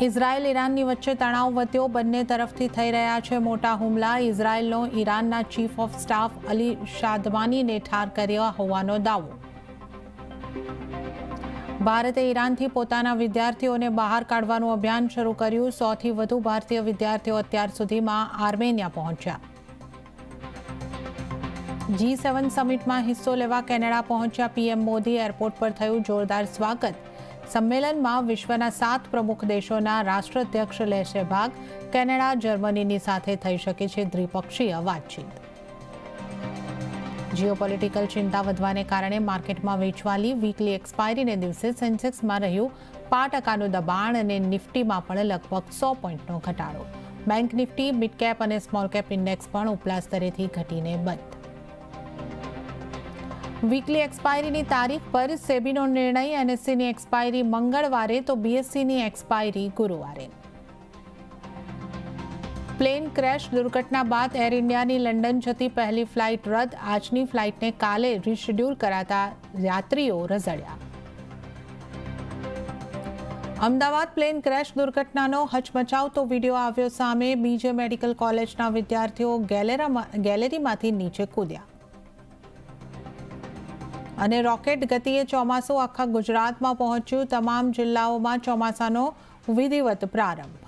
Israel ઈરાનની વચ્ચે તણાવ વધ્યો, બંને તરફથી થઈ રહ્યા છે મોટા હુમલા। ઇઝરાયલનો ઈરાનના ચીફ ઓફ સ્ટાફ અલી શાદમાનીને ઠાર કર્યા હોવાનો દાવો। ભારતે ઈરાનથી પોતાના વિદ્યાર્થીઓને બહાર કાઢવાનું અભિયાન શરૂ કર્યું। 100થી વધુ ભારતીય વિદ્યાર્થીઓ અત્યાર સુધીમાં આર્મેનિયા પહોંચ્યા। G7 સમિટમાં હિસ્સો લેવા કેનેડા પહોંચ્યા પીએમ મોદી। એરપોર્ટ પર થયું જોરદાર સ્વાગત। સંમેલનમાં વિશ્વના 7 પ્રમુખ દેશોના રાષ્ટ્રાધ્યક્ષ લેશે ભાગ। કેનેડા જર્મનીની સાથે થઈ શકે છે દ્વિપક્ષીય વાતચીત। જીઓપોલિટિકલ ચિંતા વધવાને કારણે માર્કેટમાં વેચવાલી વીકલી એક્સપાયરીને દિવસે સેન્સેક્સમાં રહ્યું 5% દબાણ અને નિફ્ટીમાં પણ લગભગ 100 પોઈન્ટનો ઘટાડો। બેંક નિફ્ટી, મિડ કેપ અને સ્મોલ કેપ ઇન્ડેક્સ પણ ઉપલા સ્તરેથી ઘટીને બંધ। વીકલી એક્સપાયરીની તારીખ પર સેબીનો નિર્ણય। એનએસસીની એક્સપાયરી મંગળવારે તો બીએસસીની એક્સપાયરી ગુરુવારે। પ્લેન ક્રેશ દુર્ઘટના બાદ એર ઇન્ડિયાની લંડન જતી પહેલી ફ્લાઇટ રદ। આજની ફ્લાઇટને કાલે રીશેડ્યુલ કરાતા યાત્રીઓ રઝળ્યા। અમદાવાદ પ્લેન ક્રેશ દુર્ઘટનાનો હચમચાવતો વિડીયો આવ્યો સામે। બીજે મેડિકલ કોલેજના વિદ્યાર્થીઓ ગેલેરીમાંથી નીચે કૂદ્યા। અને રોકેટ ગતિએ ચોમાસું આખા ગુજરાતમાં પહોંચ્યું। તમામ જિલ્લાઓમાં ચોમાસાનો વિધિવત પ્રારંભ।